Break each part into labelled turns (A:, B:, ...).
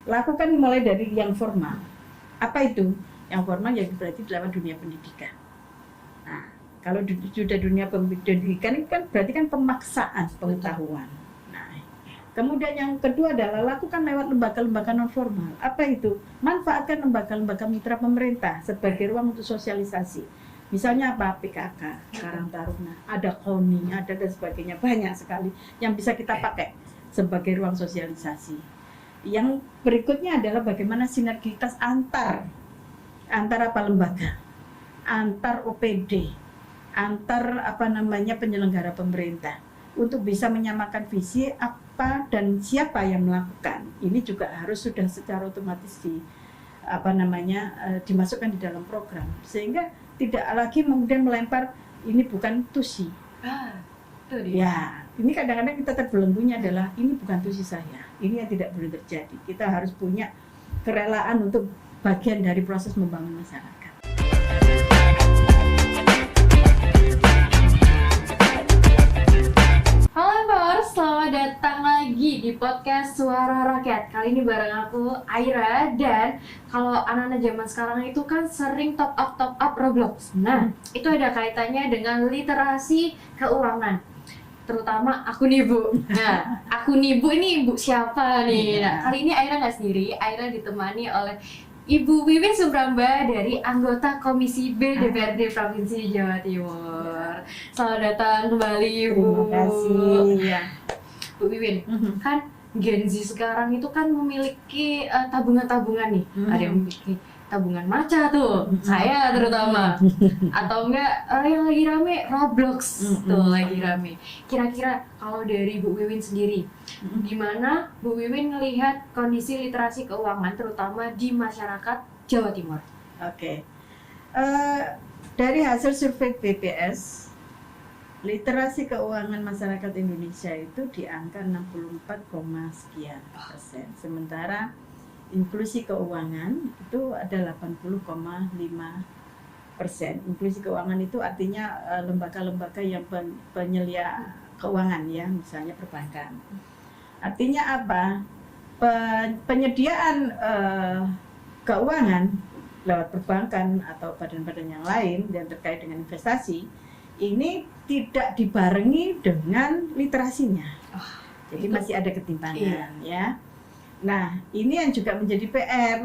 A: lakukan mulai dari yang formal. Apa itu? Yang formal ya berarti dalam dunia pendidikan. Nah, kalau sudah dunia pendidikan itu kan berarti kan pemaksaan pengetahuan. Nah, kemudian yang kedua adalah lakukan lewat lembaga-lembaga non formal. Apa itu? Manfaatkan lembaga-lembaga mitra pemerintah sebagai ruang untuk sosialisasi. Misalnya apa? PKK, Karang Taruna, ada KONI, ada dan sebagainya, banyak sekali yang bisa kita pakai sebagai ruang sosialisasi. Yang berikutnya adalah bagaimana sinergitas antar apa lembaga, antar OPD, antar penyelenggara pemerintah untuk bisa menyamakan visi apa dan siapa yang melakukan. Ini juga harus sudah secara otomatis dimasukkan di dalam program sehingga tidak lagi kemudian melempar ini bukan tusi.
B: Itu dia.
A: Ya, ini kadang-kadang kita terbelenggunya adalah ini bukan tusi saya. Ini yang tidak boleh terjadi. Kita harus punya kerelaan untuk bagian dari proses membangun masyarakat.
B: Halo Empowers, selamat datang lagi di podcast Suara Rakyat. Kali ini bareng aku, Aira, dan kalau anak-anak zaman sekarang itu kan sering top up Roblox. Nah, itu ada kaitannya dengan literasi keuangan. Terutama akun ibu. Nah, akun ibu ini ibu siapa nih? Nah, kali ini Aira nggak sendiri, Aira ditemani oleh Ibu Wiwin Subramba dari anggota Komisi B DPRD Provinsi Jawa Timur. Selamat datang kembali, Ibu.
A: Terima kasih. Ya.
B: Bu Wiwin, kan Gen Z sekarang itu kan memiliki tabungan-tabungan nih. Ada yang memiliki tabungan maca tuh, saya terutama. Atau enggak yang lagi rame Roblox tuh lagi rame. Kira-kira kalau dari Bu Wiwin sendiri, gimana Bu Wiwin melihat kondisi literasi keuangan terutama di masyarakat Jawa Timur?
A: Oke. Dari hasil survei BPS, literasi keuangan masyarakat Indonesia itu di angka 64, sekian persen. Sementara inklusi keuangan itu ada 80,5%. Inklusi keuangan itu artinya lembaga-lembaga yang penyelia keuangan ya, misalnya perbankan. Artinya apa? Penyediaan keuangan lewat perbankan atau badan-badan yang lain yang terkait dengan investasi ini tidak dibarengi dengan literasinya. Jadi masih ada ketimpangan ya. Nah, ini yang juga menjadi PR.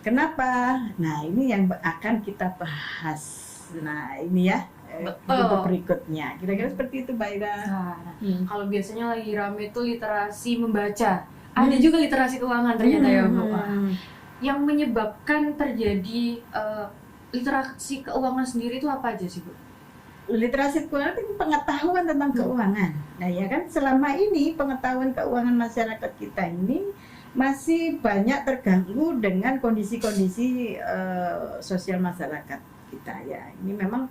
A: Kenapa? Nah, ini yang akan kita bahas. Nah, ini ya untuk berikutnya. Kira-kira seperti itu, Mbak Ira.
B: Kalau biasanya lagi rame itu literasi membaca. Ada juga literasi keuangan ternyata ya, Bu. Yang menyebabkan terjadi literasi keuangan sendiri itu apa aja sih, Bu?
A: Literasi keuangan itu pengetahuan tentang keuangan. Nah ya kan selama ini pengetahuan keuangan masyarakat kita ini masih banyak terganggu dengan kondisi-kondisi sosial masyarakat kita ya. Ini memang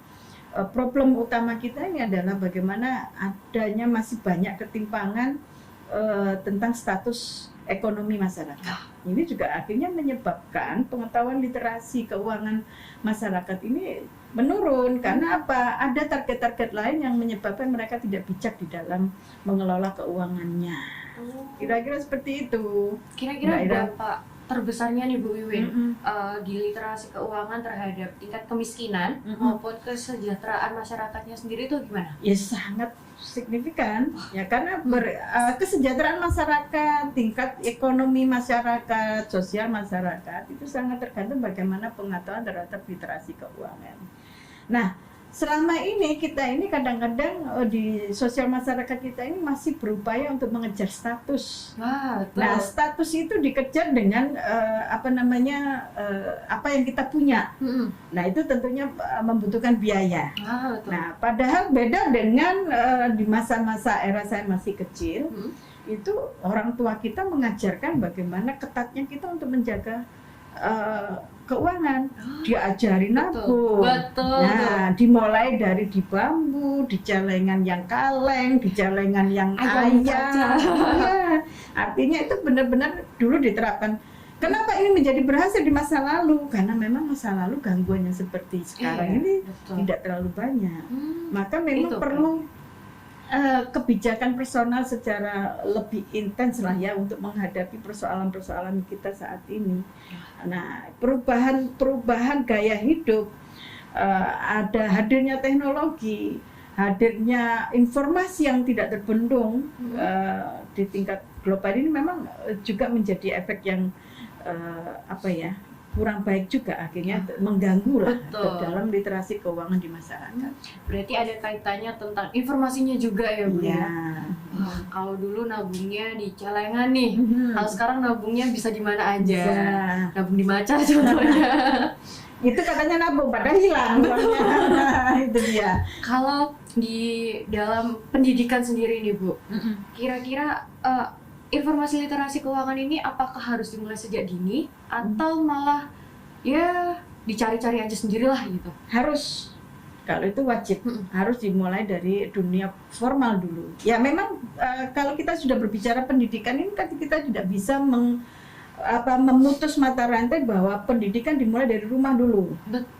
A: problem utama kita ini adalah bagaimana adanya masih banyak ketimpangan tentang status ekonomi masyarakat. Ini juga akhirnya menyebabkan pengetahuan literasi keuangan masyarakat ini menurun karena apa? Ada target-target lain yang menyebabkan mereka tidak bijak di dalam mengelola keuangannya. Kira-kira seperti itu.
B: Kira-kira berapa terbesarnya nih Bu Wiwin di literasi keuangan terhadap tingkat kemiskinan maupun kesejahteraan masyarakatnya sendiri itu gimana?
A: Ya sangat signifikan ya karena kesejahteraan masyarakat, tingkat ekonomi masyarakat, sosial masyarakat itu sangat tergantung bagaimana pengetahuan terhadap literasi keuangan. Nah, selama ini kita ini kadang-kadang di sosial masyarakat kita ini masih berupaya untuk mengejar status. Nah, status itu dikejar dengan apa yang kita punya. Nah, itu tentunya membutuhkan biaya. Nah, padahal beda dengan di masa-masa era saya masih kecil, itu orang tua kita mengajarkan bagaimana ketatnya kita untuk menjaga keuangan, diajari nabung. Nah, dimulai dari di bambu, di celengan yang kaleng, di celengan yang ayam. Ya, artinya itu benar-benar dulu diterapkan. Kenapa ini menjadi berhasil di masa lalu? Karena memang masa lalu gangguan yang seperti sekarang ini tidak terlalu banyak. Maka memang perlu kebijakan personal secara lebih intens lah ya untuk menghadapi persoalan-persoalan kita saat ini. Nah, perubahan gaya hidup, ada hadirnya teknologi, hadirnya informasi yang tidak terbendung di tingkat global ini memang juga menjadi efek yang kurang baik juga, akhirnya mengganggu lah dalam literasi keuangan di masyarakat.
B: Berarti ada kaitannya tentang informasinya juga ya Bu ya. Kalau dulu nabungnya di celengan nih, kalau sekarang nabungnya bisa di mana aja. Nabung di Maca contohnya.
A: Itu katanya nabung, padahal hilang. Itu dia.
B: Kalau di dalam pendidikan sendiri nih Bu, kira-kira informasi literasi keuangan ini apakah harus dimulai sejak dini atau malah ya dicari-cari aja sendirilah gitu?
A: Harus, kalau itu wajib, harus dimulai dari dunia formal dulu. Ya memang kalau kita sudah berbicara pendidikan ini kan kita tidak bisa memutus mata rantai bahwa pendidikan dimulai dari rumah dulu,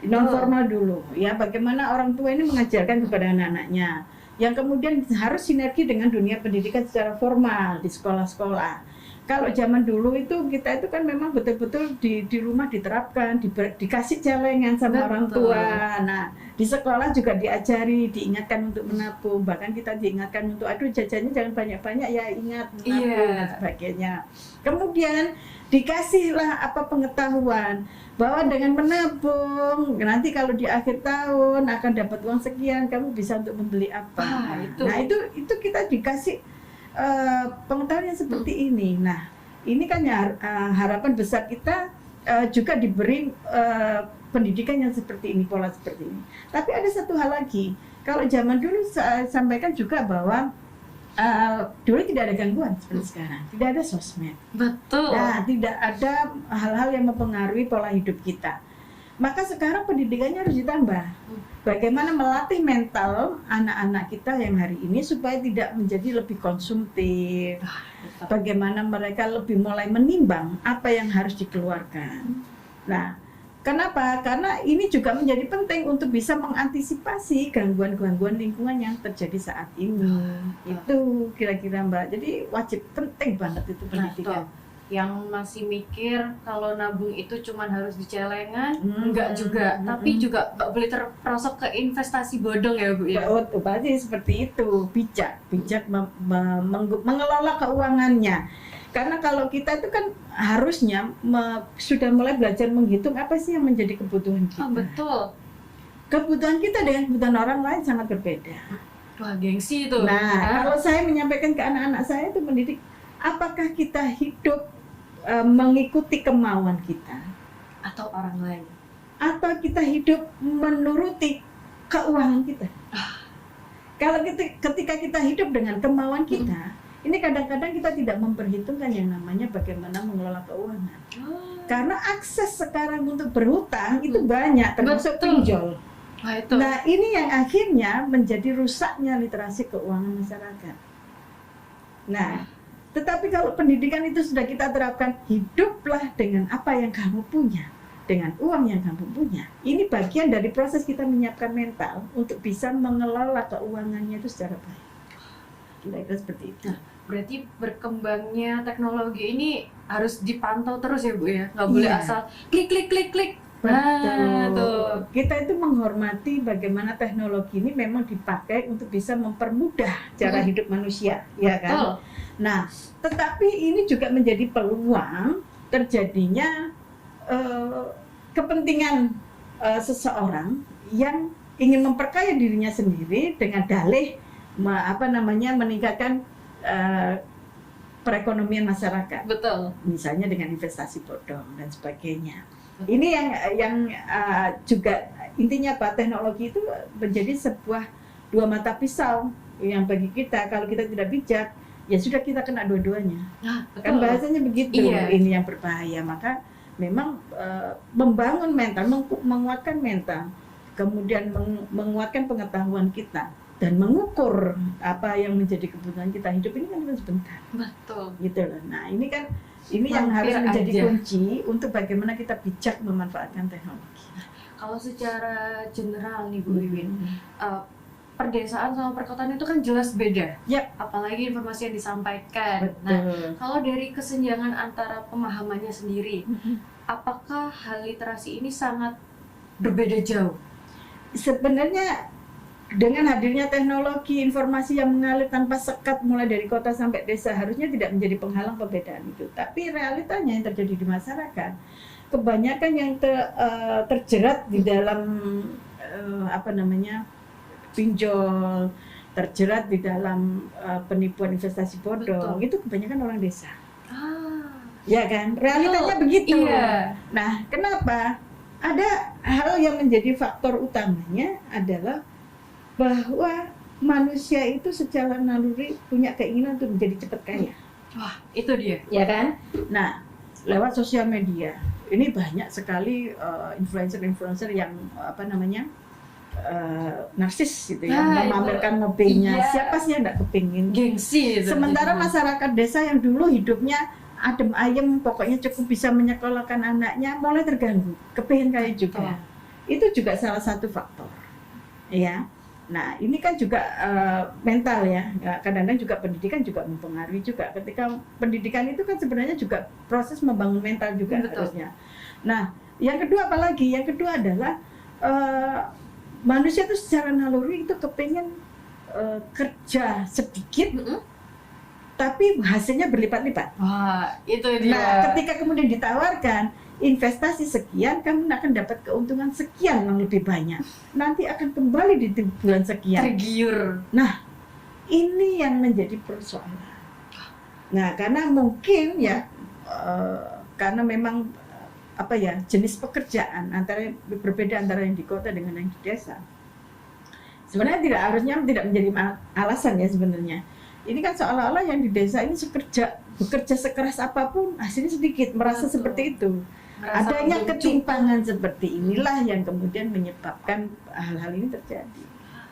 A: non formal dulu. Ya bagaimana orang tua ini mengajarkan kepada anak-anaknya, yang kemudian harus sinergi dengan dunia pendidikan secara formal di sekolah-sekolah. Kalau zaman dulu itu kita itu kan memang betul-betul di rumah diterapkan, dikasih celengan sama orang tua. Nah, di sekolah juga diajari, diingatkan untuk menabung. Bahkan kita diingatkan untuk jajannya jangan banyak-banyak ya, ingat menabung dan sebagainya. Kemudian dikasihlah pengetahuan bahwa dengan menabung nanti kalau di akhir tahun akan dapat uang sekian, kamu bisa untuk membeli apa. Nah itu kita dikasih pengetahuan yang seperti ini. Nah ini kan harapan besar kita juga diberi pendidikan yang seperti ini, pola seperti ini. Tapi ada satu hal lagi, kalau zaman dulu saya sampaikan juga bahwa dulu tidak ada gangguan seperti sekarang, tidak ada sosmed.
B: Betul.
A: Nah, tidak ada hal-hal yang mempengaruhi pola hidup kita. Maka sekarang pendidikannya harus ditambah. Bagaimana melatih mental anak-anak kita yang hari ini supaya tidak menjadi lebih konsumtif. Bagaimana mereka lebih mulai menimbang apa yang harus dikeluarkan. Nah, kenapa? Karena ini juga menjadi penting untuk bisa mengantisipasi gangguan-gangguan lingkungan yang terjadi saat ini. Itu kira-kira Mbak. Jadi wajib, penting banget itu pendidikan.
B: Yang masih mikir kalau nabung itu cuma harus di celengan, enggak juga. Tapi juga nggak boleh terperosok ke investasi bodong ya Bu ya.
A: Betul, pasti seperti itu. Bijak mengelola keuangannya. Karena kalau kita itu kan harusnya sudah mulai belajar menghitung apa sih yang menjadi kebutuhan kita.
B: Betul.
A: Kebutuhan kita dengan kebutuhan orang lain sangat berbeda.
B: Wah, gengsi itu.
A: Nah, kalau saya menyampaikan ke anak-anak saya itu mendidik, apakah kita hidup mengikuti kemauan kita
B: atau orang lain?
A: Atau kita hidup menuruti keuangan kita? Kalau ketika kita hidup dengan kemauan kita, ini kadang-kadang kita tidak memperhitungkan yang namanya bagaimana mengelola keuangan. Karena akses sekarang untuk berhutang itu banyak, termasuk pinjol. Nah, ini yang akhirnya menjadi rusaknya literasi keuangan masyarakat. Nah, tetapi kalau pendidikan itu sudah kita terapkan, hiduplah dengan apa yang kamu punya, dengan uang yang kamu punya. Ini bagian dari proses kita menyiapkan mental untuk bisa mengelola keuangannya itu secara baik. Kira-kira seperti itu.
B: Berarti berkembangnya teknologi ini harus dipantau terus ya Bu ya, nggak boleh asal klik.
A: Betul. Kita itu menghormati bagaimana teknologi ini memang dipakai untuk bisa mempermudah cara hidup manusia, ya kan? Nah, tetapi ini juga menjadi peluang terjadinya kepentingan seseorang yang ingin memperkaya dirinya sendiri dengan dalih meningkatkan perekonomian masyarakat.
B: Betul.
A: Misalnya dengan investasi bodong dan sebagainya. Ini yang juga intinya Pak, teknologi itu menjadi sebuah dua mata pisau yang bagi kita kalau kita tidak bijak ya sudah kita kena dua-duanya. Kan bahasanya begitu. Ini yang berbahaya. Maka memang membangun mental, menguatkan mental, kemudian menguatkan pengetahuan kita dan mengukur apa yang menjadi kebutuhan kita. Hidup ini kan sebentar.
B: Betul. Gitu
A: loh. Nah, ini yang harus menjadi kunci untuk bagaimana kita bijak memanfaatkan teknologi.
B: Kalau secara general nih Bu Wiwin, perdesaan sama perkotaan itu kan jelas beda.
A: Yap.
B: Apalagi informasi yang disampaikan.
A: Betul.
B: Nah, kalau dari kesenjangan antara pemahamannya sendiri, apakah hal literasi ini sangat berbeda jauh?
A: Sebenarnya dengan hadirnya teknologi informasi yang mengalir tanpa sekat mulai dari kota sampai desa harusnya tidak menjadi penghalang perbedaan itu. Tapi realitanya yang terjadi di masyarakat, kebanyakan yang terjerat di dalam pinjol, terjerat di dalam penipuan investasi bodong.
B: Betul.
A: Itu kebanyakan orang desa.
B: Ya
A: kan? Realitanya begitu.
B: Iya.
A: Nah, kenapa? Ada hal yang menjadi faktor utamanya adalah bahwa manusia itu secara naluri punya keinginan untuk menjadi cepat kaya.
B: Wah, itu dia.
A: Ya kan? Nah, lewat sosial media ini banyak sekali influencer-influencer yang narsis gitu ya, memamerkan mobilnya.
B: Iya.
A: Siapa sih yang nggak kepingin?
B: Gengsi itu.
A: Sementara masyarakat desa yang dulu hidupnya adem ayem, pokoknya cukup bisa menyekolahkan anaknya, mulai terganggu, kepingin kaya juga. Itu juga salah satu faktor, ya. Nah, ini kan juga mental ya. Kadang-kadang juga pendidikan juga mempengaruhi juga. Ketika pendidikan itu kan sebenarnya juga proses membangun mental juga.
B: Betul.
A: Harusnya. Nah, yang kedua apalagi? Yang kedua adalah manusia itu secara naluri itu kepingin kerja sedikit, tapi hasilnya berlipat-lipat.
B: Wah, itu dia.
A: Nah, ketika kemudian ditawarkan investasi sekian, kamu akan dapat keuntungan sekian yang lebih banyak. Nanti akan kembali di bulan sekian.
B: Tergiur.
A: Nah, ini yang menjadi persoalan. Nah, karena mungkin ya, karena memang jenis pekerjaan berbeda antara yang di kota dengan yang di desa. Sebenarnya harusnya tidak menjadi alasan ya sebenarnya. Ini kan seolah-olah yang di desa ini bekerja sekeras apapun hasilnya sedikit, merasa seperti itu. Adanya ketimpangan seperti inilah yang kemudian menyebabkan hal-hal ini terjadi.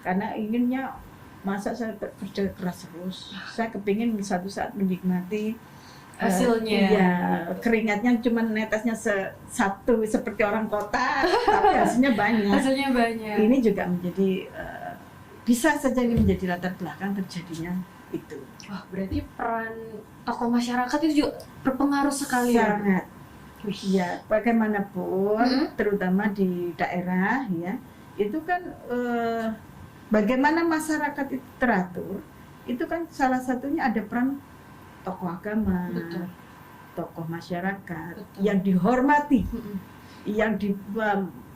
A: Karena inginnya, masa saya kerja keras terus, saya kepingin suatu saat menikmati
B: hasilnya.
A: Iya, keringatnya cuma netesnya satu seperti orang kota, tapi hasilnya banyak.
B: Hasilnya banyak.
A: Ini juga menjadi bisa saja ini menjadi latar belakang terjadinya itu.
B: Wah, berarti peran tokoh masyarakat itu juga berpengaruh sekali.
A: Sangat. Ya, bagaimanapun, terutama di daerah ya, itu kan bagaimana masyarakat itu teratur, itu kan salah satunya ada peran tokoh agama,
B: Betul.
A: tokoh masyarakat.
B: Betul.
A: Yang dihormati, yang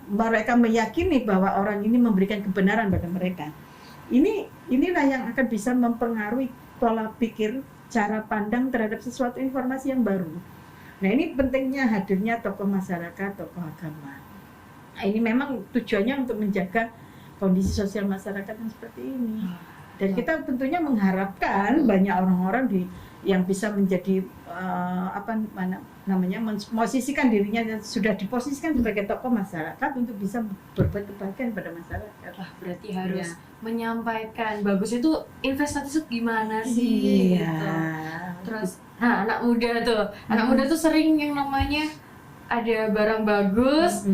A: mereka meyakini bahwa orang ini memberikan kebenaran pada mereka. Inilah yang akan bisa mempengaruhi pola pikir, cara pandang terhadap sesuatu informasi yang baru. Nah, ini pentingnya hadirnya tokoh masyarakat, tokoh agama. Nah, ini memang tujuannya untuk menjaga kondisi sosial masyarakat yang seperti ini. Dan kita tentunya mengharapkan banyak orang-orang yang bisa menjadi memosisikan dirinya yang sudah diposisikan sebagai tokoh masyarakat untuk bisa berbuat kebaikan pada masyarakat.
B: Wah, berarti harus menyampaikan bagus itu investasi itu gimana sih?
A: Iya.
B: Gitu. Terus, anak muda tuh sering yang namanya ada barang bagus,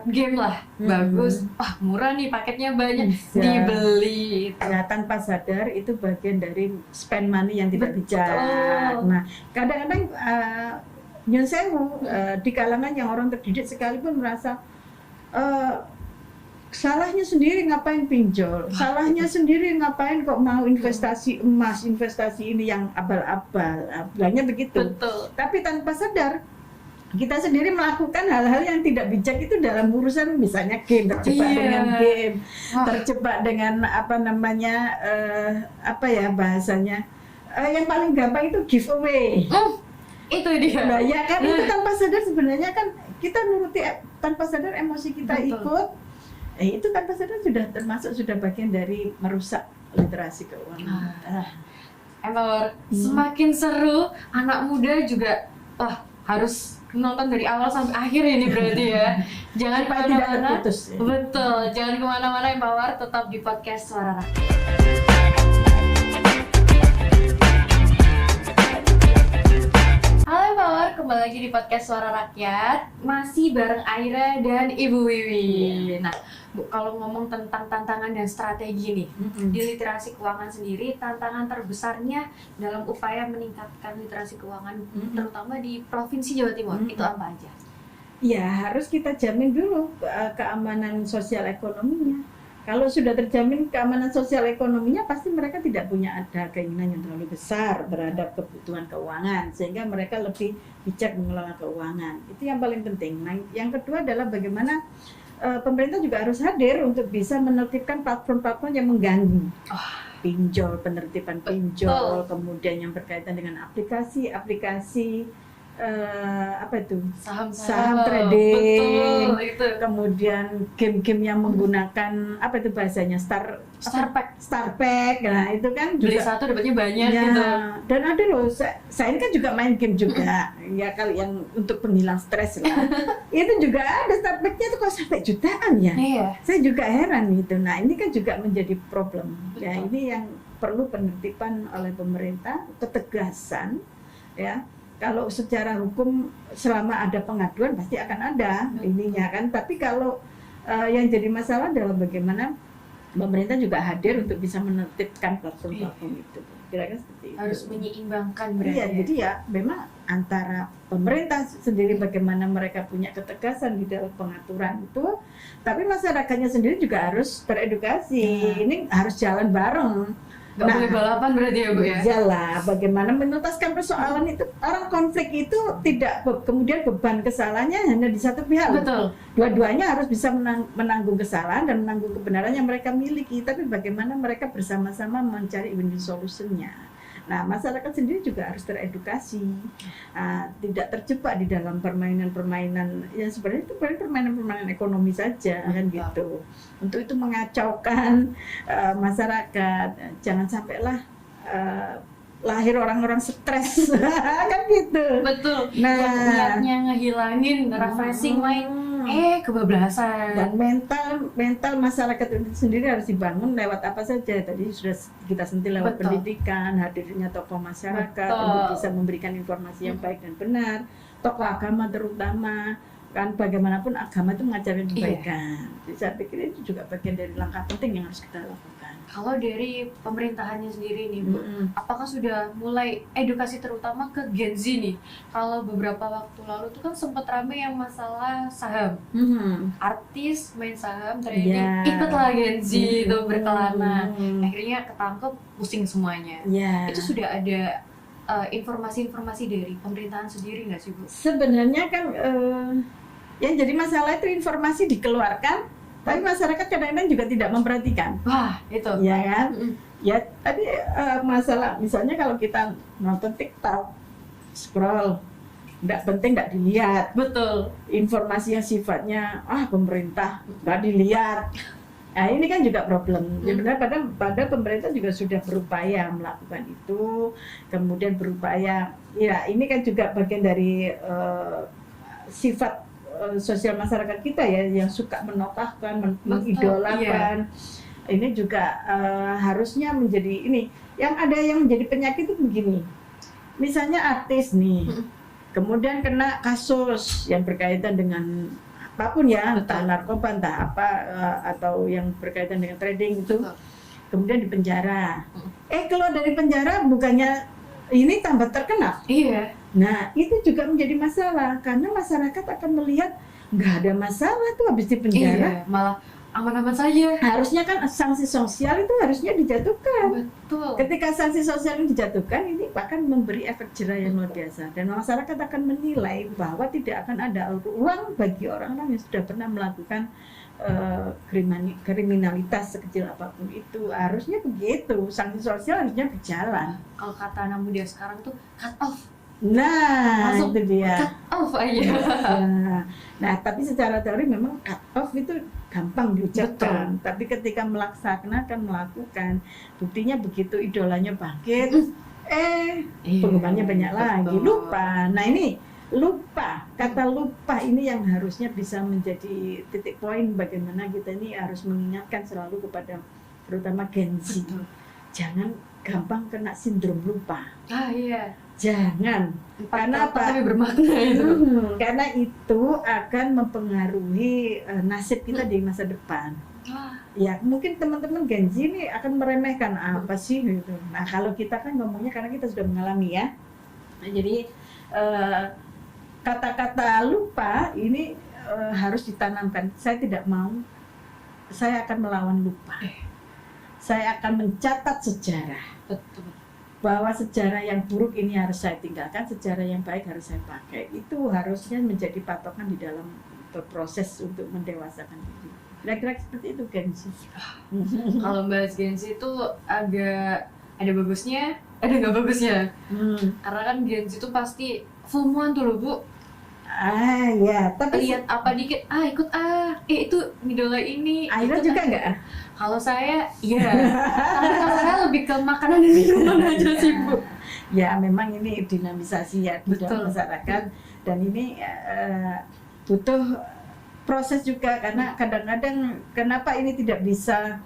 B: game lah bagus, wah murah nih paketnya banyak, dibeli.
A: Ya, tanpa sadar itu bagian dari spend money yang tidak bijak. Nah, kadang-kadang nyun sewu di kalangan yang orang terdidik sekalipun merasa salahnya sendiri ngapain pinjol, salahnya sendiri ngapain kok mau investasi emas, investasi ini yang abal-abal, bilangnya begitu.
B: Betul.
A: Tapi tanpa sadar kita sendiri melakukan hal-hal yang tidak bijak itu dalam urusan misalnya game, terjebak dengan game, terjebak dengan bahasanya yang paling gampang itu giveaway.
B: Itu dia.
A: Nah, ya kan itu tanpa sadar sebenarnya kan kita nuruti tanpa sadar emosi kita ikut. Itu tanpa sadar sudah bagian dari merusak literasi keuangan.
B: Emang semakin seru, anak muda juga harus nonton dari awal sampai akhir ini berarti ya. Jangan kemana-mana. Betul, jangan kemana-mana Empower, tetap di podcast Suara Rakyat. Halo Empower, kembali lagi di podcast Suara Rakyat. Masih bareng Aira dan Ibu Wiwi. Nah, Bu, kalau ngomong tentang tantangan dan strategi nih, di literasi keuangan sendiri, tantangan terbesarnya dalam upaya meningkatkan literasi keuangan, terutama di Provinsi Jawa Timur, itu apa aja?
A: Ya, harus kita jamin dulu keamanan sosial ekonominya. Kalau sudah terjamin keamanan sosial ekonominya, pasti mereka tidak punya ada keinginan yang terlalu besar terhadap kebutuhan keuangan, sehingga mereka lebih bijak mengelola keuangan. Itu yang paling penting. Nah, yang kedua adalah bagaimana pemerintah juga harus hadir untuk bisa menertibkan platform-platform yang mengganggu. Pinjol, penertiban pinjol, kemudian yang berkaitan dengan aplikasi-aplikasi saham trading,
B: betul, itu.
A: Kemudian game-game yang menggunakan bahasanya Starpack, nah itu kan
B: Beli
A: juga
B: satu dapatnya banyak
A: ya,
B: gitu.
A: dan ada loh, saya ini kan juga main game juga, ya kali yang untuk penghilang stres lah. Itu juga ada Starpacknya tuh kok sampai jutaan ya.
B: Iya.
A: Saya juga heran gitu. Nah ini kan juga menjadi problem. Ya
B: Betul.
A: ini yang perlu penertiban oleh pemerintah, ketegasan, ya. Kalau secara hukum selama ada pengaduan pasti akan ada ininya kan. Tapi kalau yang jadi masalah adalah bagaimana pemerintah juga hadir untuk bisa menertibkan platform-platform itu. Kira-kira seperti itu.
B: Harus menyeimbangkan berarti.
A: Iya, jadi ya memang antara pemerintah sendiri bagaimana mereka punya ketegasan di dalam pengaturan itu, tapi masyarakatnya sendiri juga harus teredukasi. Ini harus jalan bareng.
B: Gak boleh balapan berarti ya Bu ya?
A: Iyalah, bagaimana menuntaskan persoalan itu. Orang konflik itu tidak kemudian beban kesalahannya hanya di satu pihak.
B: Betul.
A: Dua-duanya harus bisa menanggung kesalahan dan menanggung kebenaran yang mereka miliki. Tapi bagaimana mereka bersama-sama mencari win-win solution-nya. Nah, masyarakat sendiri juga harus teredukasi, tidak terjebak di dalam permainan-permainan yang sebenarnya itu permainan-permainan ekonomi saja, kan gitu. Untuk itu mengacaukan masyarakat, jangan sampailah lahir orang-orang stres, kan gitu.
B: Betul.
A: Nah,
B: yang niatnya ngehilangin, refreshing main, kebablasan.
A: Dan mental masyarakat itu sendiri harus dibangun lewat apa saja. Tadi sudah kita sentil lewat pendidikan, hadirnya tokoh masyarakat untuk bisa memberikan informasi yang baik dan benar. Tokoh agama terutama, kan bagaimanapun agama itu mengajarkan kebaikan. Jadi saya pikir itu juga bagian dari langkah penting yang harus kita lakukan.
B: Kalau dari pemerintahannya sendiri nih Bu, apakah sudah mulai edukasi terutama ke Gen Z nih? Kalau beberapa waktu lalu tuh kan sempat rame yang masalah saham. Artis main saham trading, ikutlah Gen Z itu berkelana. Akhirnya ketangkep, pusing semuanya. Itu sudah ada informasi-informasi dari pemerintahan sendiri nggak sih Bu?
A: Sebenarnya kan yang jadi masalah itu informasi dikeluarkan, tapi masyarakat kadang-kadang juga tidak memperhatikan.
B: Wah, itu.
A: Ya kan? Ya tadi masalah misalnya kalau kita nonton TikTok, scroll, nggak penting nggak dilihat.
B: Betul.
A: Informasi yang sifatnya pemerintah nggak dilihat. Nah ini kan juga problem. Sebenarnya pada pemerintah juga sudah berupaya melakukan itu, kemudian berupaya. Ya ini kan juga bagian dari sifat sosial masyarakat kita ya, yang suka menokahkan, mengidolakan. Ini juga harusnya menjadi ini. Yang ada yang menjadi penyakit itu begini. Misalnya artis nih, kemudian kena kasus yang berkaitan dengan apapun ya, entah narkoba, entah apa, atau yang berkaitan dengan trading itu, kemudian dipenjara. Keluar dari penjara bukannya ini tambah terkenal.
B: Iya.
A: Nah, itu juga menjadi masalah karena masyarakat akan melihat nggak ada masalah tuh habis dipenjara.
B: Malah aman-aman saja.
A: Harusnya kan sanksi sosial itu harusnya dijatuhkan.
B: Betul.
A: Ketika sanksi sosial ini dijatuhkan, ini akan memberi efek jerah yang luar biasa dan masyarakat akan menilai bahwa tidak akan ada ruang bagi orang-orang yang sudah pernah melakukan kriminalitas sekecil apapun itu. Harusnya begitu, sanksi sosial harusnya berjalan.
B: Kalau kata anak muda sekarang tuh cut off.
A: Nah,
B: langsung
A: itu dia.
B: Cut off aja.
A: Nah, tapi secara teori memang cut off itu gampang diucapkan. Tapi ketika melakukan, buktinya begitu idolanya bangkit, penggemarnya banyak lagi. Lupa. Nah ini lupa, kata lupa ini yang harusnya bisa menjadi titik poin bagaimana kita ini harus mengingatkan selalu kepada terutama Gen Z. Jangan gampang kena sindrom lupa.
B: Iya.
A: Jangan. Karena apa?
B: Tapi bermakna itu.
A: Karena itu akan mempengaruhi nasib kita di masa depan. Ya mungkin teman-teman Gen Z ini akan meremehkan apa sih gitu. Nah kalau kita kan ngomongnya karena kita sudah mengalami ya. Nah, jadi kata-kata lupa ini harus ditanamkan. Saya tidak mau. Saya akan melawan lupa. Saya akan mencatat sejarah.
B: Betul.
A: Bahwa sejarah yang buruk ini harus saya tinggalkan, sejarah yang baik harus saya pakai. Itu harusnya menjadi patokan di dalam proses untuk mendewasakan diri. Kira-kira seperti itu Gen Z.
B: Kalau bahas Gen Z itu agak ada bagusnya, ada nggak bagusnya. Karena kan Gen Z itu pasti FOMO-an tuh loh Bu.
A: Ya, tapi
B: Lihat apa dikit, ikut itu idola ini.
A: Aira juga nggak?
B: Kalau saya, iya. Tapi kalau saya lebih ke makanan dan minuman aja sih Bu.
A: Ya memang ini dinamisasi ya di dalam masyarakat dan ini butuh proses juga karena kadang-kadang kenapa ini tidak bisa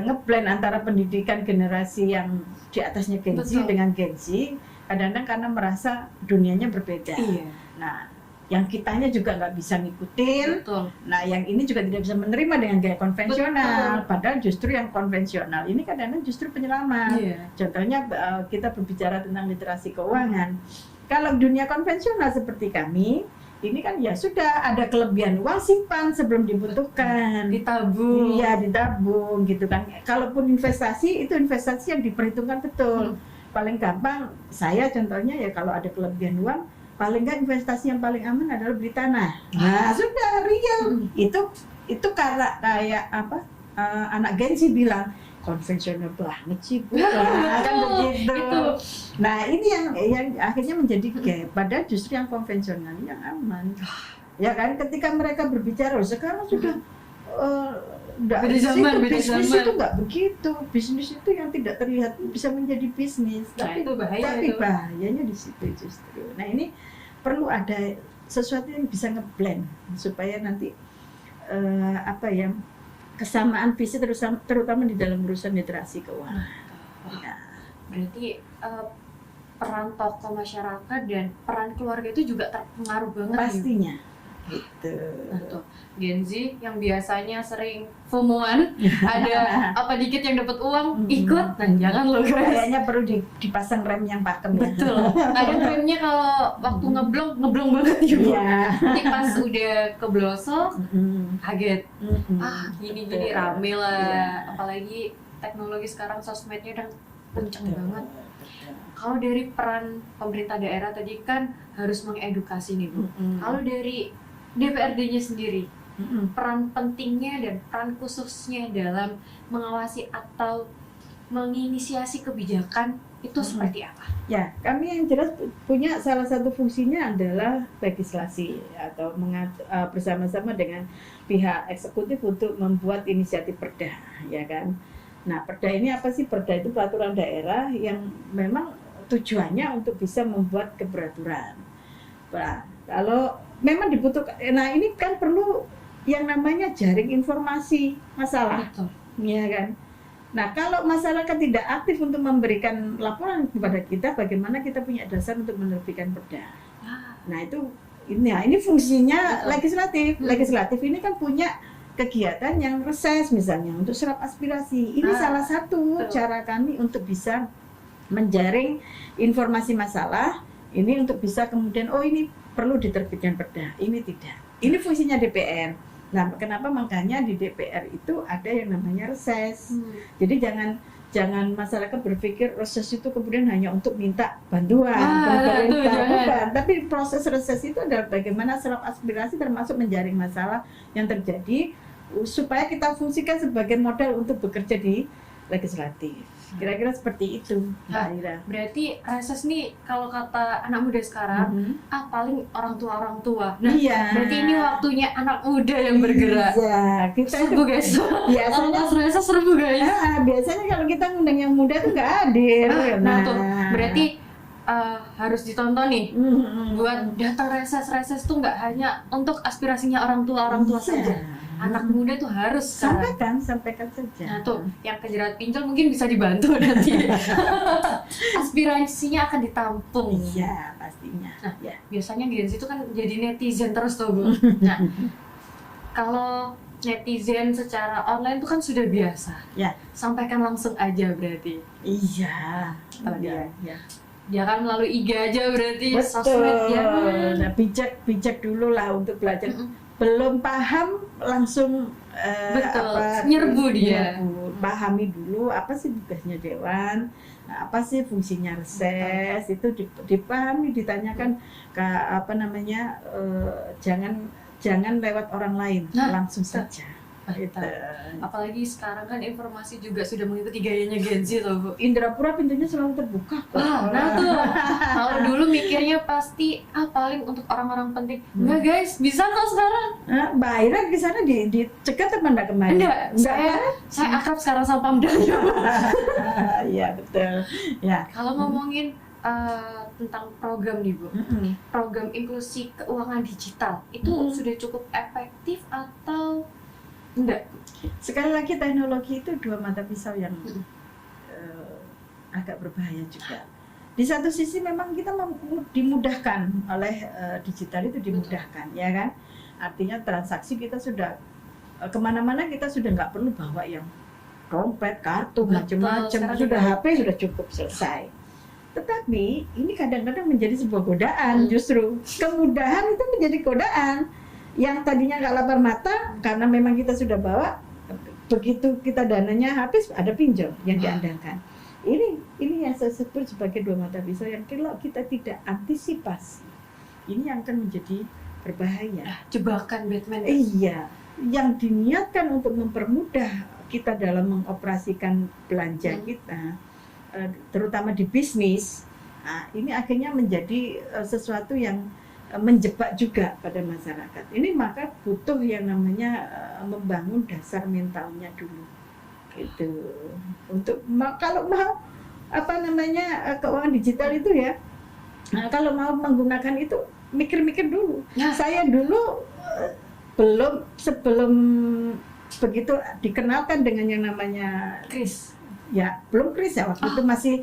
A: ngeblend antara pendidikan generasi yang di atasnya Gen Z dengan Gen Z kadang-kadang karena merasa dunianya berbeda.
B: Iya.
A: Nah yang kitanya juga nggak bisa ngikutin.
B: Betul.
A: Nah yang ini juga tidak bisa menerima dengan gaya konvensional. Padahal justru yang konvensional ini kadang-kadang justru penyelamat. Contohnya kita berbicara tentang literasi keuangan. Kalau dunia konvensional seperti kami, ini kan ya sudah ada kelebihan uang simpan sebelum dibutuhkan.
B: Ditabung.
A: Iya ditabung gitu kan. Kalaupun investasi itu investasi yang diperhitungkan betul. Paling gampang saya contohnya ya kalau ada kelebihan uang paling nggak investasi yang paling aman adalah beli tanah. Nah sudah real. Itu karena kayak apa anak Gen Z bilang konvensional banget sih Bu. Kan begitu. Nah ini yang akhirnya menjadi gap. Padahal justru yang konvensional yang aman. Ya kan ketika mereka berbicara sekarang sudah bisnis itu nggak begitu. Bisnis itu yang tidak terlihat bisa menjadi bisnis. Tapi bahayanya di situ justru. Nah ini perlu ada sesuatu yang bisa ngeblend supaya nanti kesamaan visi terutama di dalam urusan literasi keuangan.
B: Berarti peran tokoh masyarakat dan peran keluarga itu juga terpengaruh banget.
A: Pastinya. Gitu.
B: Nah, Gen Z yang biasanya sering FOMO-an, ada apa dikit yang dapat uang, ikut, nah jangan loh guys.
A: Kayaknya perlu dipasang rem yang pakem ya.
B: Betul. Ada remnya kalau waktu ngeblong banget juga. Nanti pas udah keblosok, kaget. Gini rame lah. Apalagi teknologi sekarang sosmednya udah kenceng banget. Kalau dari peran pemerintah daerah tadi kan harus mengedukasi nih Bu. Kalau dari DPRD-nya sendiri, peran pentingnya dan peran khususnya dalam mengawasi atau menginisiasi kebijakan itu seperti apa?
A: Ya, kami yang jelas punya salah satu fungsinya adalah legislasi atau bersama-sama dengan pihak eksekutif untuk membuat inisiatif perda, ya kan? Nah, perda ini apa sih? Perda itu peraturan daerah yang memang tujuannya untuk bisa membuat keberaturan. Nah, kalau memang dibutuhkan, nah ini kan perlu yang namanya jaring informasi masalah, ya kan? Nah kalau masyarakat tidak aktif untuk memberikan laporan kepada kita, bagaimana kita punya dasar untuk menerbitkan perda? Nah ini fungsinya legislatif. Legislatif ini kan punya kegiatan yang reses misalnya untuk serap aspirasi. Ini salah satu cara kami untuk bisa menjaring informasi masalah ini untuk bisa kemudian ini perlu diterbitkan perda, ini tidak. Ini fungsinya DPR. Nah, kenapa makanya di DPR itu ada yang namanya reses. Jadi jangan masyarakat berpikir reses itu kemudian hanya untuk minta bantuan pemerintah, bukan. Tapi proses reses itu adalah bagaimana serap aspirasi termasuk menjaring masalah yang terjadi supaya kita fungsikan sebagai modal untuk bekerja di legislatif. Kira-kira seperti itu, Mbak Aira.
B: Berarti reses nih kalau kata anak muda sekarang, paling orang tua. Nah, berarti ini waktunya anak muda yang bergerak.
A: Iya, kita
B: serbu guys. Biasanya reses serbu guys.
A: Biasanya kalau kita ngundang yang muda tuh nggak hadir.
B: Tuh, berarti harus ditonton nih. Buat datang reses tuh nggak hanya untuk aspirasinya orang tua saja. anak muda tuh harus sekarang.
A: Sampaikan saja.
B: Nah tuh, yang kejerat pinjol mungkin bisa dibantu nanti. Aspirasinya akan ditampung.
A: Iya, pastinya.
B: Nah,
A: ya.
B: Biasanya Gen Z itu kan jadi netizen terus tuh, Bu. Nah, kalau netizen secara online itu kan sudah biasa.
A: Ya.
B: Sampaikan langsung aja berarti.
A: Iya.
B: Ya. Jangan melalui IG aja berarti.
A: Betul.
B: Sosmed ya.
A: Nah, bijak dulu lah untuk belajar. Belum paham langsung
B: betul. Nyerbu dia.
A: Pahami dulu apa sih tugasnya dewan, apa sih fungsinya reses, itu dipahami, ditanyakan ke jangan lewat orang lain, langsung saja.
B: Apalagi sekarang kan informasi juga sudah mengikuti gayanya Gen Z loh, Bu.
A: Indrapura pintunya selalu terbuka.
B: Nah tuh, kalau dulu mikirnya pasti paling untuk orang-orang penting. Enggak guys, bisa kok sekarang.
A: Mbak Aira di sana dicegat apa enggak kemarin?
B: Enggak, saya akrab sekarang sama Pamda.
A: Iya betul. Ya.
B: Kalau ngomongin tentang program nih, Bu, program inklusi keuangan digital itu sudah cukup efektif atau enggak?
A: Sekali lagi teknologi itu dua mata pisau yang agak berbahaya juga. Di satu sisi memang kita dimudahkan oleh digital, itu dimudahkan, ya kan? Artinya transaksi kita sudah kemana-mana, kita sudah nggak perlu bawa yang dompet, kartu, macam-macam, sudah HP sudah cukup, selesai. Tetapi ini kadang-kadang menjadi sebuah godaan, justru kemudahan itu menjadi godaan. Yang tadinya nggak lapar mata karena memang kita sudah bawa, begitu kita dananya habis ada pinjol yang diandalkan. Ini yang saya sebut sebagai dua mata pisau yang kalau kita tidak antisipasi, ini yang akan menjadi berbahaya.
B: Jebakan Batman.
A: Iya, yang diniatkan untuk mempermudah kita dalam mengoperasikan belanja kita, terutama di bisnis, ini akhirnya menjadi sesuatu yang menjebak juga pada masyarakat. Ini maka butuh yang namanya membangun dasar mentalnya dulu, gitu. Untuk kalau mau keuangan digital itu ya, kalau mau menggunakan itu mikir-mikir dulu. Saya dulu sebelum begitu dikenalkan dengan yang namanya
B: Kris.
A: Ya, belum Kris ya, waktu itu masih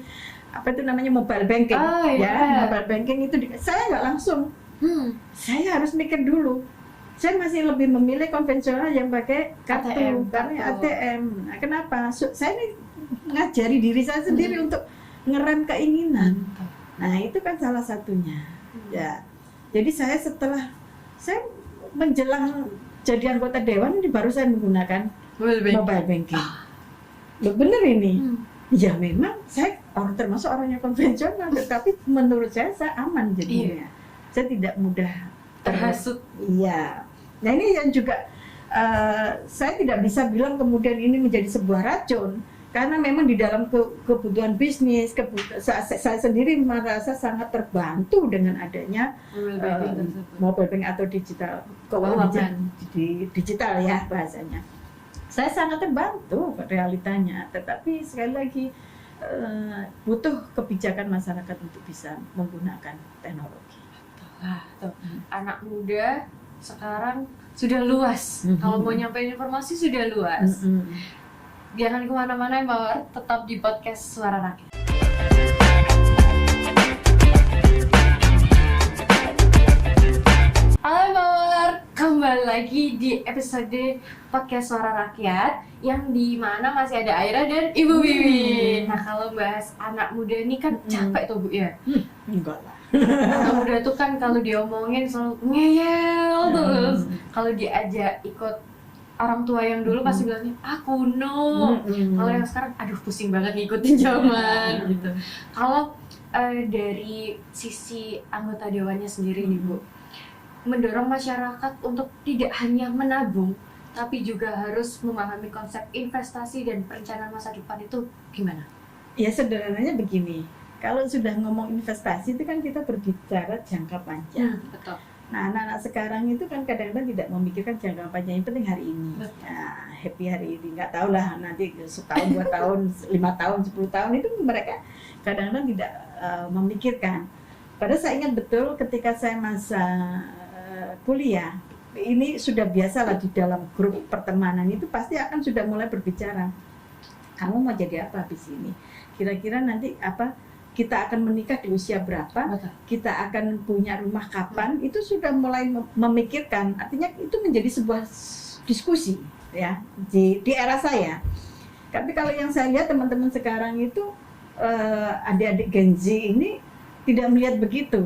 A: mobile banking. Mobile banking itu saya nggak langsung. Saya harus mikir dulu. Saya masih lebih memilih konvensional yang pakai kartu, karena ATM. Nah, kenapa? Saya ini ngajari diri saya sendiri untuk ngerem keinginan. Nah, itu kan salah satunya. Ya. Jadi setelah saya menjelang jadi anggota dewan ini baru saya menggunakan mobile banking. Loh, bener ini. Ya memang saya termasuk orang yang konvensional, tetapi menurut saya aman jadinya. Saya tidak mudah
B: terhasut.
A: Iya. Nah ini yang juga saya tidak bisa bilang kemudian ini menjadi sebuah racun, karena memang di dalam kebutuhan bisnis, saya sendiri merasa sangat terbantu dengan adanya mobile banking atau digital keuangan digital ya bahasanya. Saya sangat terbantu realitanya, tetapi sekali lagi butuh kebijakan masyarakat untuk bisa menggunakan teknologi.
B: Tuh. Anak muda sekarang sudah luas. Kalau mau nyampein informasi sudah luas. Jangan kemana-mana ya, Mawar. Tetap di podcast Suara Rakyat. Halo Mawar, kembali lagi di episode podcast Suara Rakyat yang dimana masih ada Aira dan Ibu Wiwi. Nah kalau bahas anak muda ini kan capek tuh Bu ya?
A: Enggak lah.
B: Anak muda tuh kan kalau diomongin selalu ngeyel terus. Kalau diajak ikut orang tua yang dulu pasti bilangnya kuno. Kalau yang sekarang aduh pusing banget ngikutin zaman gitu. Kalau dari sisi anggota dewannya sendiri nih Bu, mendorong masyarakat untuk tidak hanya menabung tapi juga harus memahami konsep investasi dan perencanaan masa depan itu gimana?
A: Ya sederhananya begini. Kalau sudah ngomong investasi itu kan kita berbicara jangka panjang.
B: Betul.
A: Nah, anak-anak sekarang itu kan kadang-kadang tidak memikirkan jangka panjang, yang penting hari ini. Nah, happy hari ini. Nggak tahu lah nanti setahun, 2 tahun, 5 tahun, 10 tahun itu mereka kadang-kadang tidak memikirkan. Padahal saya ingat betul ketika saya masa kuliah, ini sudah biasa lah di dalam grup pertemanan itu pasti akan sudah mulai berbicara. Kamu mau jadi apa habis ini? Kira-kira nanti apa? Kita akan menikah di usia berapa?
B: Betul.
A: Kita akan punya rumah kapan? Itu sudah mulai memikirkan. Artinya itu menjadi sebuah diskusi ya di era saya. Tapi kalau yang saya lihat teman-teman sekarang itu adik-adik Gen Z ini tidak melihat begitu.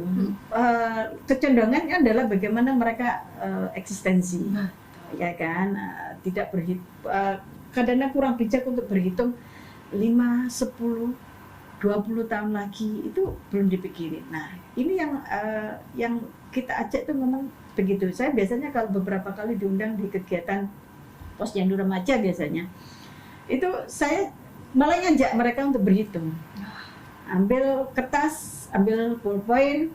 A: Kecenderungannya adalah bagaimana mereka eksistensi, ya kan? Tidak kadang-kadang kurang bijak untuk berhitung 5, 10, 20 tahun lagi itu belum dipikirin. Nah, ini yang kita ajak tuh ngomong begitu. Saya biasanya kalau beberapa kali diundang di kegiatan Posyandu Remaja biasanya, itu saya malah ngajak mereka untuk berhitung. Ambil kertas, ambil ballpoint,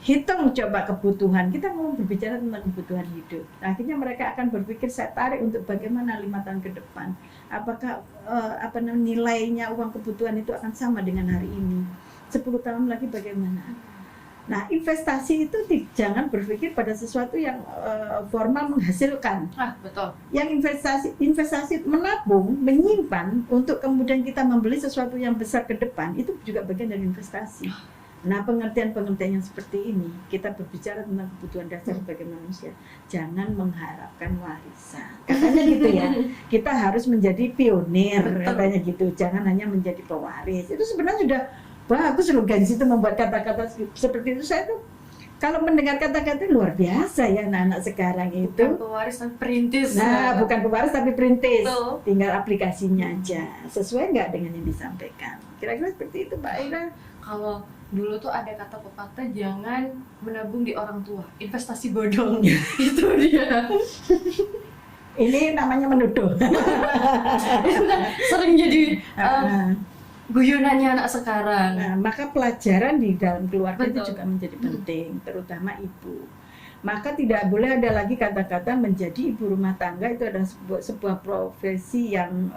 A: hitung coba kebutuhan. Kita mau berbicara tentang kebutuhan hidup. Nah, akhirnya mereka akan berpikir, saya tarik untuk bagaimana 5 tahun ke depan. Apakah nilainya uang kebutuhan itu akan sama dengan hari ini? 10 tahun lagi bagaimana? Nah, investasi itu jangan berpikir pada sesuatu yang formal menghasilkan.
B: Betul.
A: Yang investasi menabung, menyimpan untuk kemudian kita membeli sesuatu yang besar ke depan, itu juga bagian dari investasi. Nah, pengertian-pengertian yang seperti ini, kita berbicara tentang kebutuhan dasar sebagai manusia. Jangan mengharapkan warisan. Katanya gitu ya, kita harus menjadi pionir, katanya gitu. Jangan hanya menjadi pewaris. Itu sebenarnya sudah bagus loh, Gen Z itu membuat kata-kata seperti itu. Saya tuh kalau mendengar kata-kata luar biasa ya anak-anak sekarang itu.
B: Bukan pewaris tapi perintis.
A: Nah, bukan pewaris tapi perintis.
B: Betul.
A: Tinggal aplikasinya aja. Sesuai nggak dengan yang disampaikan? Kira-kira seperti itu, Mbak Ira.
B: Kalau dulu tuh ada kata pepatah, jangan menabung di orang tua, investasi bodong. Itu dia.
A: Ini namanya menuduh.
B: Itu kan sering jadi guyonannya anak sekarang.
A: Nah, maka pelajaran di dalam keluarga
B: Betul.
A: itu juga menjadi penting, terutama ibu. Maka tidak boleh ada lagi kata-kata menjadi ibu rumah tangga itu adalah sebuah profesi yang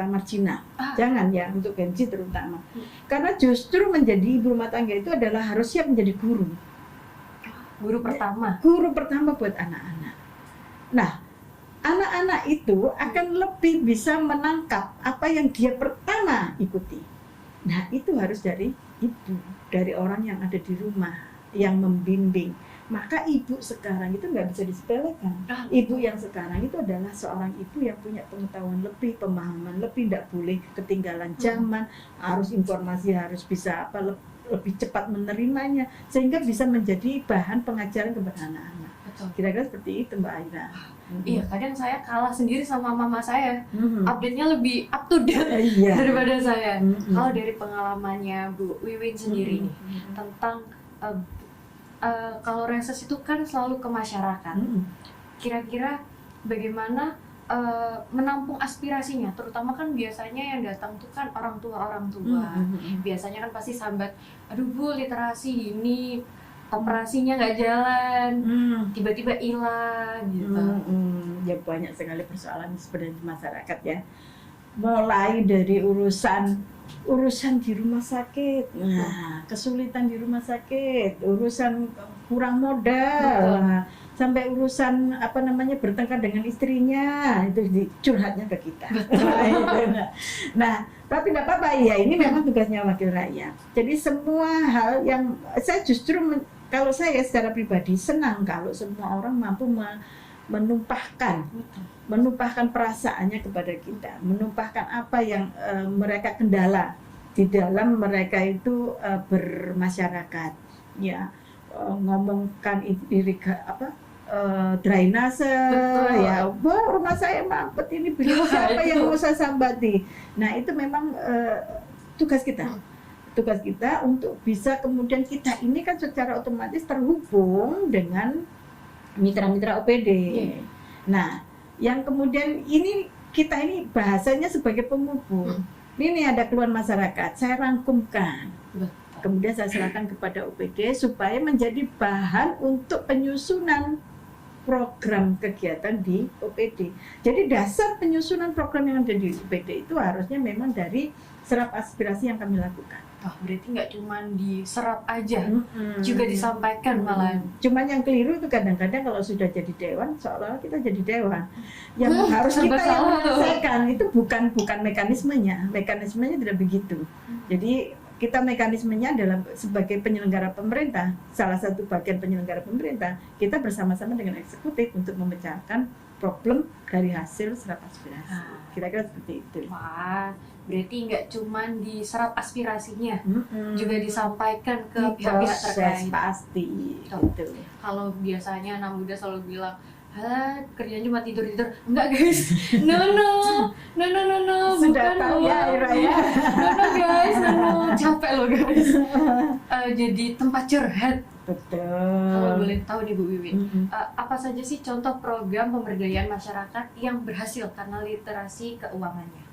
A: marginal. Jangan ya, untuk Gen Z terutama. Karena justru menjadi ibu rumah tangga itu adalah harus siap menjadi guru.
B: Guru pertama.
A: Guru pertama buat anak-anak. Nah, anak-anak itu akan lebih bisa menangkap apa yang dia pertama ikuti. Nah, itu harus dari ibu, dari orang yang ada di rumah, yang membimbing. Maka ibu sekarang itu nggak bisa disepelekan. Ibu yang sekarang itu adalah seorang ibu yang punya pengetahuan lebih, pemahaman lebih, tidak boleh ketinggalan zaman, harus informasi harus bisa lebih cepat menerimanya, sehingga bisa menjadi bahan pengajaran kepada anak-anak. Kira-kira seperti itu, Mbak Aira.
B: Iya, kadang saya kalah sendiri sama mama saya. Update-nya lebih up to date daripada saya. Kalau dari pengalamannya Bu Wiwin sendiri nih, tentang kalau reses itu kan selalu ke masyarakat. Kira-kira bagaimana menampung aspirasinya, terutama kan biasanya yang datang tuh kan orang tua. Biasanya kan pasti sambat, aduh Bu, literasi ini operasinya nggak jalan, tiba-tiba hilang gitu.
A: Ya banyak sekali persoalan sebenarnya di masyarakat ya. Mulai dari urusan di rumah sakit, kesulitan di rumah sakit, urusan kurang modal, sampai urusan bertengkar dengan istrinya, itu curhatnya ke kita. Nah, tapi tidak apa-apa ya, ini memang tugasnya wakil rakyat. Jadi semua hal yang saya justru kalau saya secara pribadi senang kalau semua orang mampu menumpahkan perasaannya kepada kita, menumpahkan apa yang mereka kendala di dalam mereka itu bermasyarakat, ya, ngomongkan drainase, ya, rumah saya mampet ini, siapa yang mau saya sambati. Nah, itu memang tugas kita. Tugas kita untuk bisa kemudian kita ini kan secara otomatis terhubung dengan mitra-mitra OPD. Nah, yang kemudian kita ini bahasanya sebagai penghubung. Ini ada keluhan masyarakat, saya rangkumkan. Kemudian saya serahkan kepada OPD supaya menjadi bahan untuk penyusunan program kegiatan di OPD. Jadi dasar penyusunan program yang ada di OPD itu harusnya memang dari serap aspirasi yang kami lakukan.
B: Wah, berarti nggak cuma diserap aja,
A: Mm-mm.
B: juga disampaikan malah.
A: Cuman yang keliru itu kadang-kadang kalau sudah jadi dewan, seolah-olah kita jadi dewan. Yang harus
B: serba
A: kita yang
B: salah tuh.
A: menyelesaikan itu bukan mekanismenya. Mekanismenya tidak begitu. Jadi kita mekanismenya adalah sebagai penyelenggara pemerintah, salah satu bagian penyelenggara pemerintah, kita bersama-sama dengan eksekutif untuk memecahkan problem dari hasil serap aspirasi. Kira-kira seperti itu.
B: Wah, berarti nggak cuma diserap aspirasinya,
A: Mm-mm.
B: juga disampaikan ke pihak-pihak
A: Proses
B: terkait.
A: pasti
B: Betul.
A: gitu.
B: Kalau biasanya anak muda selalu bilang, "Halah, kerjanya cuma tidur-tidur." Enggak, guys. No.
A: Sudah
B: Bukan
A: tahu
B: loh.
A: ya Ira ya.
B: No, guys. No. Capek loh, guys. Jadi tempat curhat.
A: Betul.
B: Kalau boleh tahu nih Bu Wiwin,
A: Mm-mm.
B: apa saja sih contoh program pemberdayaan masyarakat yang berhasil karena literasi keuangannya?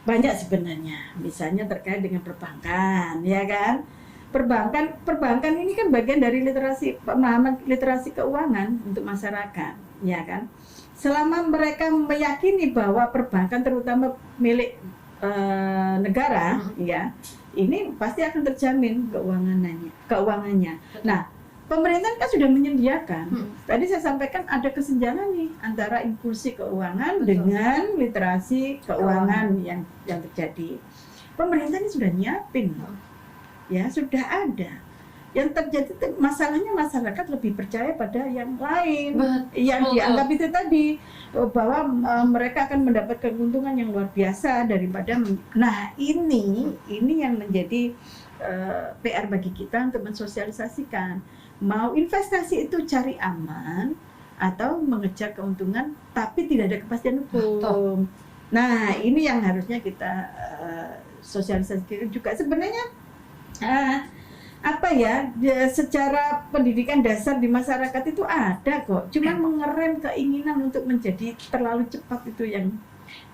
A: Banyak sebenarnya, misalnya terkait dengan perbankan, ya kan? Perbankan ini kan bagian dari literasi, pemahaman literasi keuangan untuk masyarakat, ya kan? Selama mereka meyakini bahwa perbankan terutama milik negara, ya, ini pasti akan terjamin keuangannya. Nah, pemerintah kan sudah menyediakan. Tadi saya sampaikan ada kesenjangan nih antara inklusi keuangan
B: Betul.
A: dengan literasi keuangan yang terjadi. Pemerintah ini sudah nyiapin loh. Ya, sudah ada. Yang terjadi masalahnya masyarakat lebih percaya pada yang lain. Yang dianggap itu tadi bahwa mereka akan mendapatkan keuntungan yang luar biasa daripada nah ini yang menjadi PR bagi kita untuk mensosialisasikan. Mau investasi itu cari aman atau mengejar keuntungan tapi tidak ada kepastian hukum. Nah, ini yang harusnya kita sosialisasikan juga. Sebenarnya secara pendidikan dasar di masyarakat itu ada kok. Cuma mengerem keinginan untuk menjadi terlalu cepat itu yang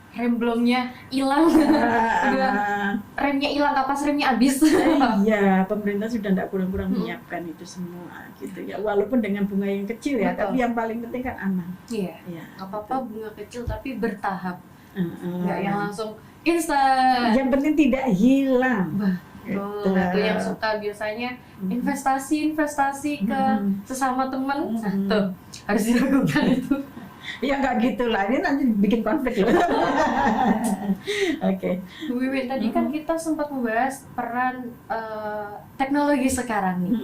B: Rem belumnya hilang. Remnya hilang, kapas remnya habis.
A: Iya, pemerintah sudah tidak kurang-kurang menyiapkan itu semua gitu ya. Walaupun dengan bunga yang kecil ya,
B: Betul.
A: tapi yang paling penting kan aman.
B: Iya.
A: Ya,
B: Nggak apa-apa bunga kecil tapi bertahap.
A: betul.
B: Nggak yang langsung instan.
A: Yang penting tidak hilang.
B: Betul. Nah, itu yang suka biasanya investasi ke sesama teman. Nah, tuh harus dilakukan itu.
A: Ya nggak gitu lah, ini nanti bikin konflik loh. Oke.
B: Bu Wiwin, tadi kan kita sempat membahas peran teknologi sekarang nih.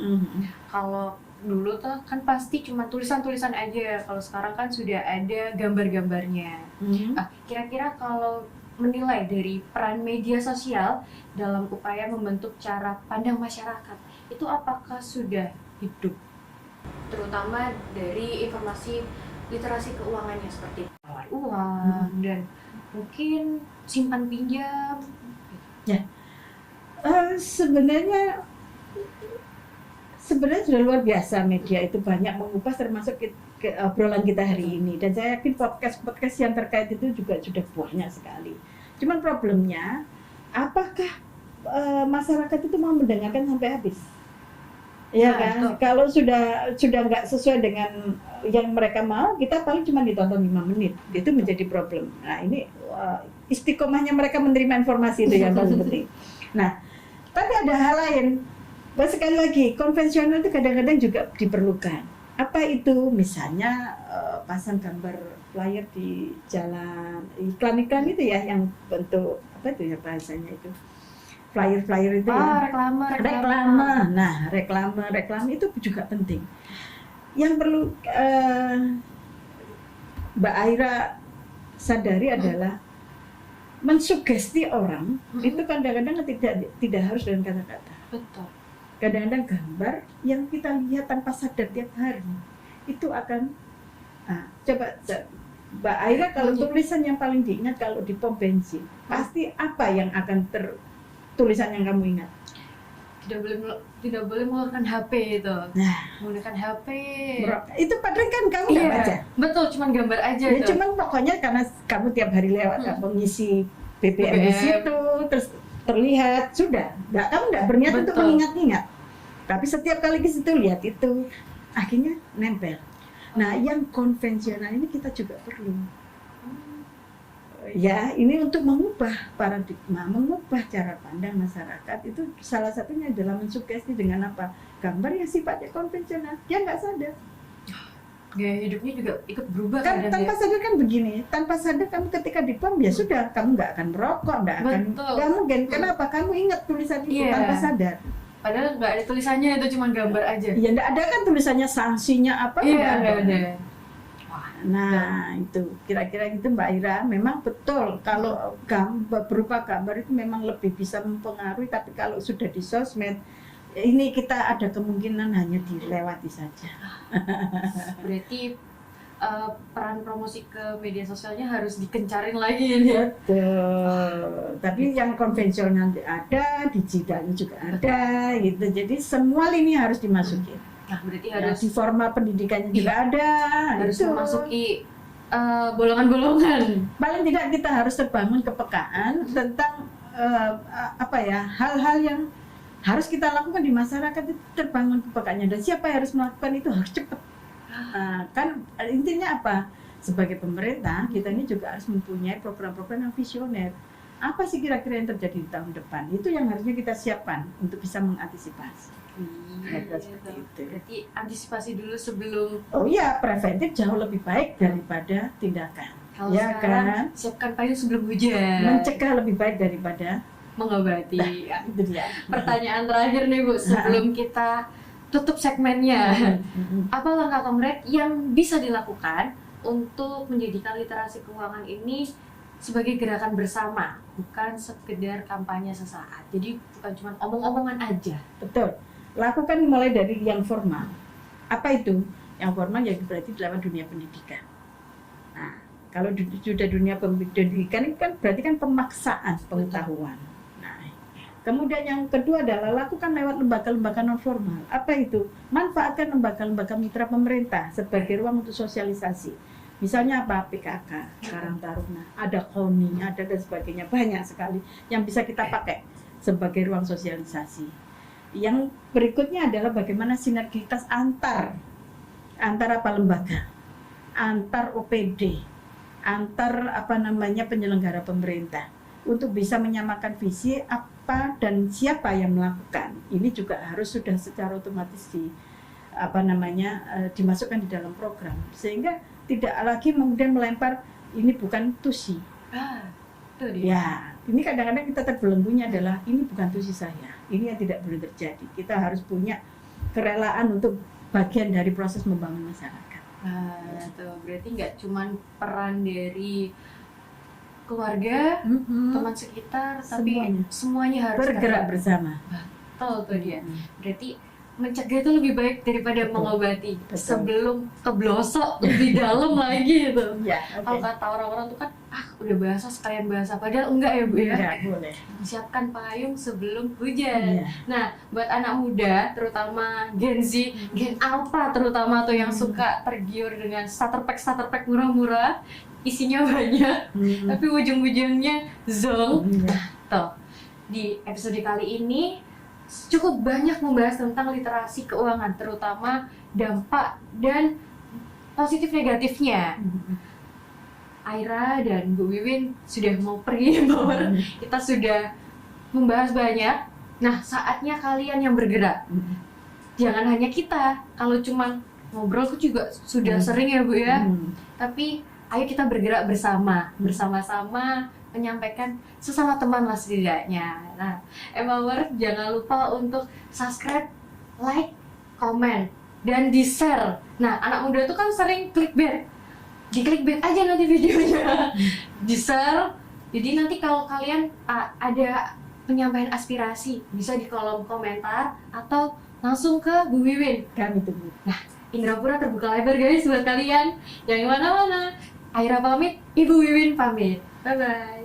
B: Kalau dulu tuh kan pasti cuma tulisan-tulisan aja, kalau sekarang kan sudah ada gambar-gambarnya. Kira-kira kalau menilai dari peran media sosial dalam upaya membentuk cara pandang masyarakat, itu apakah sudah hidup? Terutama dari informasi literasi keuangannya seperti tawar uang dan mungkin simpan pinjam.
A: Sebenarnya sudah luar biasa media itu banyak mengupas termasuk ke obrolan kita hari ini, dan saya yakin podcast yang terkait itu juga sudah banyak sekali. Cuman problemnya apakah masyarakat itu mau mendengarkan sampai habis? Ya kan,
B: betul.
A: kalau sudah nggak sesuai dengan yang mereka mau, kita paling cuma ditonton 5 menit, itu menjadi problem. Nah ini istiqomahnya mereka menerima informasi itu yang paling penting. Nah, tapi ada hal lain. Sekali lagi, konvensional itu kadang-kadang juga diperlukan. Apa itu? Misalnya pasang gambar flyer di jalan, iklan-iklan itu ya, yang bentuk apa itu ya bahasanya itu, flyer itu ya. Reklame. Nah, reklame itu juga penting. Yang perlu Mbak Aira sadari adalah mensugesti orang itu kadang-kadang tidak harus dengan kata-kata.
B: Betul.
A: Kadang-kadang gambar yang kita lihat tanpa sadar tiap hari itu akan coba Mbak Aira, kalau tulisan yang paling diingat kalau di pom bensin pasti apa yang akan tulisan yang kamu ingat?
B: Tidak boleh menggunakan HP itu.
A: Nah,
B: menggunakan HP.
A: Itu padahal kan kamu nggak baca.
B: Betul, cuman gambar aja.
A: Ya, cuman pokoknya karena kamu tiap hari lewat mengisi BBM di situ, terus terlihat sudah. Kamu nggak berniat untuk mengingat-ingat. Tapi setiap kali ke situ lihat itu, akhirnya nempel. Nah, yang konvensional ini kita juga perlu. Ya, ini untuk mengubah paradigma, mengubah cara pandang masyarakat. Itu salah satunya adalah mensugesti dengan apa? Gambar yang sifatnya konvensional. Dia nggak sadar.
B: Gaya hidupnya juga ikut berubah
A: Kan
B: kadang
A: tanpa
B: ya.
A: sadar kan begini, tanpa sadar kamu ketika di pom ya sudah, kamu nggak akan merokok,
B: Betul.
A: nggak mungkin. Kenapa? Kamu ingat tulisan itu
B: Iya.
A: tanpa sadar.
B: Padahal nggak ada tulisannya, itu cuma gambar aja.
A: Ya nggak ada kan tulisannya sanksinya apa?
B: Iya,
A: nggak
B: nggak ada.
A: Nah itu kira-kira gitu Mbak Ira, memang betul kalau berupa gambar itu memang lebih bisa mempengaruhi, tapi kalau sudah di sosmed ini kita ada kemungkinan hanya dilewati saja.
B: Berarti peran promosi ke media sosialnya harus dikencarin lagi ini ya.
A: Betul. Tapi yang konvensional ada, digitalnya juga ada gitu. Jadi semua lini harus dimasuki.
B: Nah, berarti
A: Ya,
B: harus
A: di forma pendidikannya juga ada.
B: harus
A: itu.
B: memasuki golongan-golongan.
A: Paling tidak kita harus terbangun kepekaan tentang apa ya, hal-hal yang harus kita lakukan di masyarakat, itu terbangun kepekaannya, dan siapa yang harus melakukan itu harus cepat. Kan intinya apa? Sebagai pemerintah kita ini juga harus mempunyai program-program yang visioner. Apa sih kira-kira yang terjadi di tahun depan? Itu yang harusnya kita siapkan untuk bisa mengantisipasi. Kira-kira seperti itu.
B: Berarti antisipasi dulu sebelum.
A: Oh iya, preventif jauh lebih baik daripada tindakan.
B: Kalau
A: Ya
B: sekarang
A: kan?
B: siapkan payung sebelum hujan.
A: Mencegah lebih baik daripada
B: Mengobati. Ya.
A: itu dia.
B: Pertanyaan terakhir nih Bu, sebelum kita tutup segmennya. Apa langkah konkret yang bisa dilakukan untuk menjadikan literasi keuangan ini sebagai gerakan bersama, bukan sekedar kampanye sesaat. Jadi bukan cuma omong-omongan aja.
A: Betul. Lakukan mulai dari yang formal. Apa itu? Yang formal ya berarti dalam dunia pendidikan. Nah, kalau sudah dunia pendidikan itu kan berarti kan pemaksaan pengetahuan. Nah, kemudian yang kedua adalah lakukan lewat lembaga-lembaga non formal. Apa itu? Manfaatkan lembaga-lembaga mitra pemerintah sebagai ruang untuk sosialisasi. Misalnya apa? PKK, Karang Taruna, ada KONI, ada dan sebagainya, banyak sekali yang bisa kita pakai sebagai ruang sosialisasi. Yang berikutnya adalah bagaimana sinergitas antar apa lembaga, antar OPD, antar apa namanya penyelenggara pemerintah untuk bisa menyamakan visi apa dan siapa yang melakukan. Ini juga harus sudah secara otomatis dimasukkan di dalam program, sehingga tidak lagi kemudian melempar ini bukan tusi.
B: Itu dia.
A: Ya, ini kadang-kadang kita terbelenggunya adalah ini bukan tusi saya. Ini yang tidak boleh terjadi. Kita harus punya kerelaan untuk bagian dari proses membangun masyarakat.
B: Tuh, berarti nggak cuman peran dari keluarga, teman sekitar, tapi semuanya harus
A: bergerak bersama.
B: Betul tuh dia. Berarti mencegah itu lebih baik daripada mengobati.
A: Betul.
B: Sebelum keblosok lebih dalam lagi itu.
A: Ya,
B: Kalau kata orang-orang tuh kan, udah bahasa sekalian bahasa. Padahal enggak ya Bu ya.
A: Enggak boleh.
B: Siapkan payung sebelum hujan.
A: Iya.
B: Nah, buat anak muda, terutama Gen Z, Gen Alpha terutama tuh yang suka tergiur dengan starter pack murah-murah, isinya banyak, tapi ujung-ujungnya zonk. Tuh, di episode kali ini cukup banyak membahas tentang literasi keuangan, terutama dampak dan positif negatifnya. Aira dan Bu Wiwin sudah mau pergi bawah. Kita sudah membahas banyak. Nah, saatnya kalian yang bergerak. Jangan hanya kita. Kalau cuma ngobrol aku juga sudah sering ya Bu ya. Tapi ayo kita bergerak bersama-sama menyampaikan sesama teman lah setidaknya. Nah, Empower jangan lupa untuk subscribe, like, komen, dan di-share. Nah, anak muda tuh kan sering clickbait. Di-clickbait aja nanti videonya. Di-share. Jadi nanti kalau kalian ada penyampaian aspirasi, bisa di kolom komentar atau langsung ke Bu Wiwin.
A: Kami tunggu.
B: Nah, Indrapura terbuka lebar guys buat kalian. Jangan kemana-mana. Aira pamit, Ibu Wiwin pamit. Bye-bye.